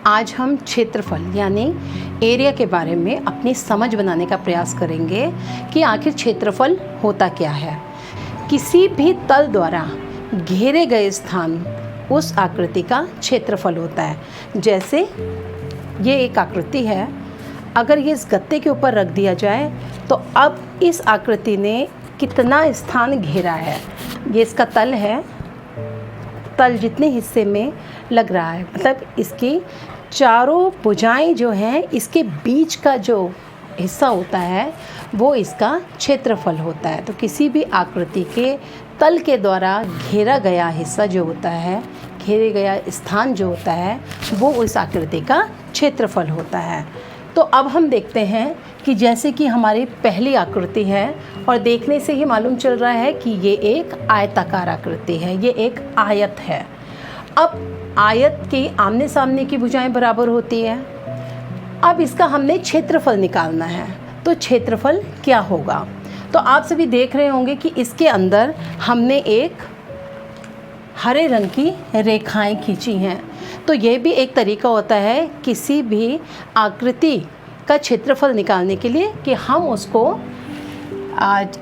आज हम क्षेत्रफल यानी एरिया के बारे में अपनी समझ बनाने का प्रयास करेंगे कि आखिर क्षेत्रफल होता क्या है। किसी भी तल द्वारा घेरे गए स्थान उस आकृति का क्षेत्रफल होता है। जैसे ये एक आकृति है, अगर ये इस गत्ते के ऊपर रख दिया जाए तो अब इस आकृति ने कितना स्थान घेरा है। ये इसका तल है, तल जितने हिस्से में लग रहा है, मतलब इसकी चारों भुजाएं जो हैं, इसके बीच का जो हिस्सा होता है वो इसका क्षेत्रफल होता है। तो किसी भी आकृति के तल के द्वारा घेरा गया हिस्सा जो होता है, घेरे गया स्थान जो होता है, वो उस आकृति का क्षेत्रफल होता है। तो अब हम देखते हैं कि जैसे कि हमारी पहली आकृति है और देखने से ही मालूम चल रहा है कि ये एक आयताकार आकृति है, ये एक आयत है। अब आयत की आमने सामने की भुजाएं बराबर होती है। अब इसका हमने क्षेत्रफल निकालना है, तो क्षेत्रफल क्या होगा? तो आप सभी देख रहे होंगे कि इसके अंदर हमने एक हरे रंग की रेखाएं खींची हैं। तो ये भी एक तरीका होता है किसी भी आकृति का क्षेत्रफल निकालने के लिए कि हम उसको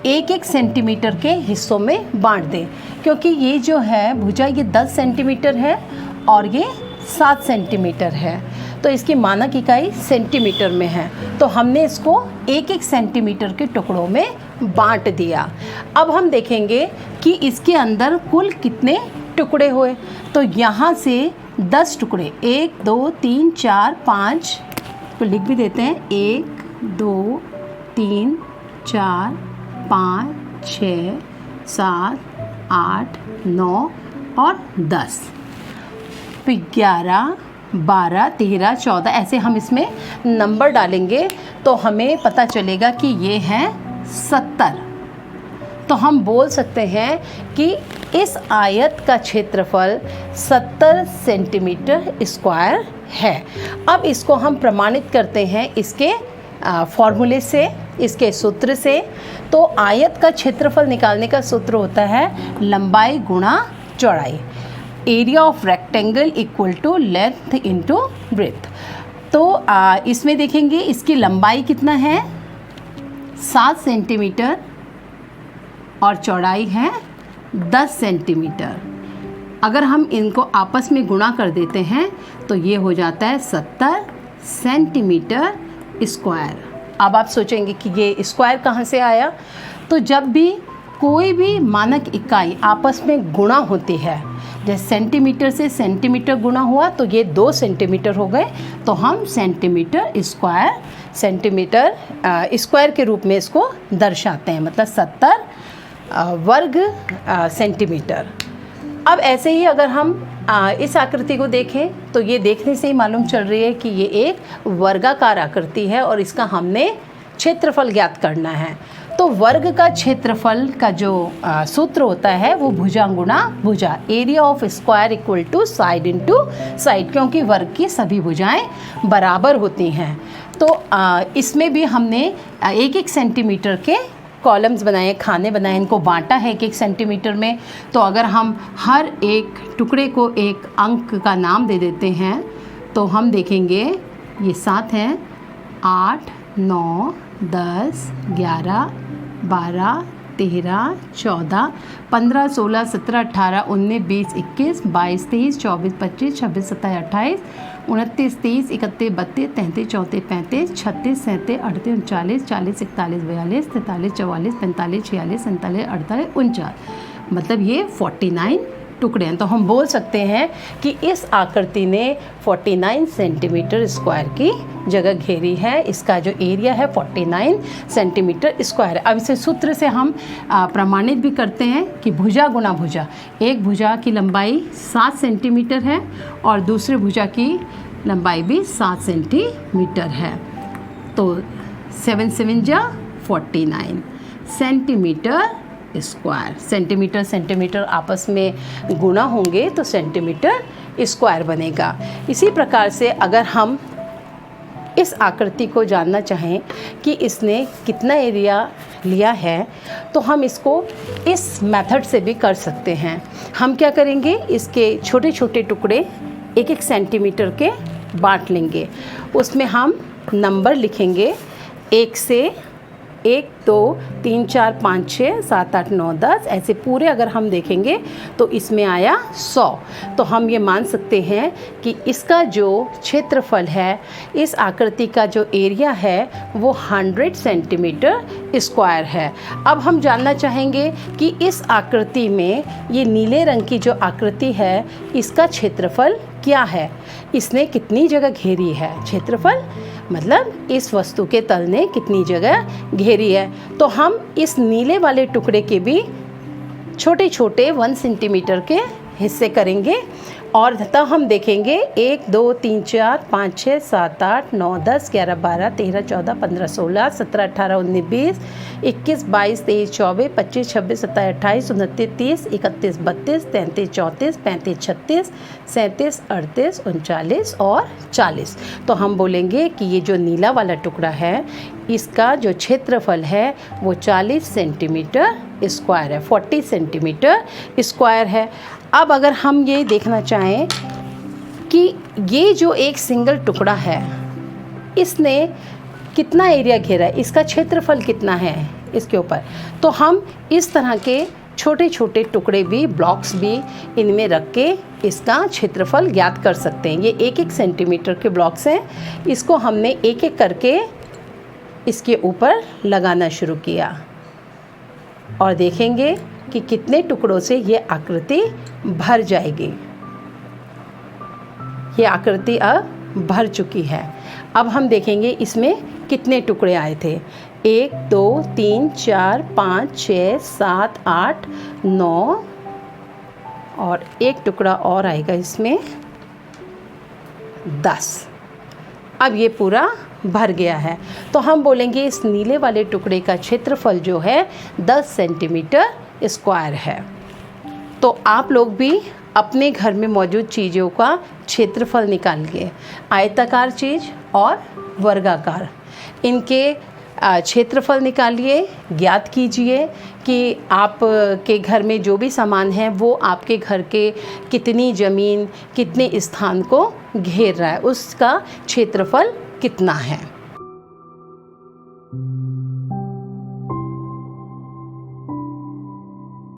एक एक सेंटीमीटर के हिस्सों में बांट दें, क्योंकि ये जो है भुजा ये 10 सेंटीमीटर है और ये 7 सेंटीमीटर है। तो इसकी मानक इकाई सेंटीमीटर में है, तो हमने इसको एक एक सेंटीमीटर के टुकड़ों में बांट दिया। अब हम देखेंगे कि इसके अंदर कुल कितने टुकड़े हुए। तो यहाँ से 10 टुकड़े, 1 2 3 4 5 को लिख भी देते हैं, 1 2 3 4 5 6 7 8 9 और 10, फिर 11 12 13 14 ऐसे हम इसमें नंबर डालेंगे तो हमें पता चलेगा कि ये हैं 70। तो हम बोल सकते हैं कि इस आयत का क्षेत्रफल 70 सेंटीमीटर स्क्वायर है। अब इसको हम प्रमाणित करते हैं इसके फॉर्मूले से, इसके सूत्र से। तो आयत का क्षेत्रफल निकालने का सूत्र होता है लंबाई गुणा चौड़ाई, area of rectangle equal to length into breadth. तो इसमें देखेंगे इसकी लंबाई कितना है, 7 सेंटीमीटर और चौड़ाई है 10 सेंटीमीटर। अगर हम इनको आपस में गुणा कर देते हैं तो ये हो जाता है 70 सेंटीमीटर स्क्वायर। अब आप सोचेंगे कि ये स्क्वायर कहाँ से आया? तो जब भी कोई भी मानक इकाई आपस में गुणा होती है, जैसे सेंटीमीटर से सेंटीमीटर गुणा हुआ तो ये 2 सेंटीमीटर हो गए, तो हम सेंटीमीटर स्क्वायर के रूप में इसको दर्शाते हैं, मतलब 70 वर्ग सेंटीमीटर। अब ऐसे ही अगर हम इस आकृति को देखें तो ये देखने से ही मालूम चल रही है कि ये एक वर्गाकार आकृति है और इसका हमने क्षेत्रफल ज्ञात करना है। तो वर्ग का क्षेत्रफल का जो सूत्र होता है वो भुजा गुणा भुजा, area of square equal to side into side, क्योंकि वर्ग की सभी भुजाएं बराबर होती हैं। तो इसमें भी हमने एक एक सेंटीमीटर के कॉलम्स बनाए, खाने बनाए, इनको बांटा है एक एक सेंटीमीटर में। तो अगर हम हर एक टुकड़े को एक अंक का नाम दे देते हैं तो हम देखेंगे ये 7 हैं, 8 9 10 11 12 13 14 15 16 17 18 19 20 21 22 23 24 25 26 27 28 29 30 31 32 33 34 35 36 37 38 39 40 41 42 43 44 45 46 47 48 49, मतलब ये 49 टुकड़े हैं। तो हम बोल सकते हैं कि इस आकृति ने 49 सेंटीमीटर स्क्वायर की जगह घेरी है। इसका जो एरिया है 49 सेंटीमीटर स्क्वायर है। अब इसे सूत्र से हम प्रमाणित भी करते हैं कि भुजा गुणा भुजा, एक भुजा की लंबाई 7 सेंटीमीटर है और दूसरी भुजा की लंबाई भी 7 सेंटीमीटर है। तो 7 7 जा 49 सेंटीमीटर स्क्वायर। सेंटीमीटर आपस में गुणा होंगे तो सेंटीमीटर स्क्वायर बनेगा। इसी प्रकार से अगर हम इस आकृति को जानना चाहें कि इसने कितना एरिया लिया है तो हम इसको इस मेथड से भी कर सकते हैं। हम क्या करेंगे, इसके छोटे छोटे टुकड़े एक एक सेंटीमीटर के बांट लेंगे। उसमें हम नंबर लिखेंगे 1 से 1 2 3 4 5 6 7 8 9 10, ऐसे पूरे अगर हम देखेंगे तो इसमें आया 100। तो हम ये मान सकते हैं कि इसका जो क्षेत्रफल है, इस आकृति का जो एरिया है वो 100 सेंटीमीटर स्क्वायर है। अब हम जानना चाहेंगे कि इस आकृति में, ये नीले रंग की जो आकृति है, इसका क्षेत्रफल क्या है, इसने कितनी जगह घेरी है। क्षेत्रफल मतलब इस वस्तु के तल ने कितनी जगह घेरी है। तो हम इस नीले वाले टुकड़े के भी छोटे छोटे 1 सेंटीमीटर के हिस्से करेंगे और तब हम देखेंगे 1 2 3 4 5 6 7 8 9 10 11 12 13 14 15 16 17 18 19 20 21 22 23 24 25 26 27 28 29 30 31 32 33 34 35 36 37 38 39 और 40। तो हम बोलेंगे कि ये जो नीला वाला टुकड़ा है, इसका जो क्षेत्रफल है वो 40 सेंटीमीटर स्क्वायर है, 40 सेंटीमीटर स्क्वायर है। अब अगर हम ये देखना चाहें कि ये जो एक सिंगल टुकड़ा है, इसने कितना एरिया घेरा है, इसका क्षेत्रफल कितना है इसके ऊपर, तो हम इस तरह के छोटे छोटे टुकड़े भी, ब्लॉक्स भी इनमें रख के इसका क्षेत्रफल ज्ञात कर सकते हैं। ये 1-1 सेंटीमीटर के ब्लॉक्स हैं। इसको हमने एक एक करके इसके ऊपर लगाना शुरू किया और देखेंगे कि कितने टुकड़ों से ये आकृति भर जाएगी। ये आकृति अब भर चुकी है। अब हम देखेंगे इसमें कितने टुकड़े आए थे। 1 2 3 4 5 6 7 8 9 और एक टुकड़ा और आएगा इसमें 10। अब ये पूरा भर गया है। तो हम बोलेंगे इस नीले वाले टुकड़े का क्षेत्रफल जो है 10 सेंटीमीटर स्क्वायर है। तो आप लोग भी अपने घर में मौजूद चीज़ों का क्षेत्रफल निकालिए। आयताकार चीज़ और वर्गाकार, इनके क्षेत्रफल निकालिए, ज्ञात कीजिए कि आप के घर में जो भी सामान है वो आपके घर के कितनी ज़मीन, कितने स्थान को घेर रहा है, उसका क्षेत्रफल कितना है।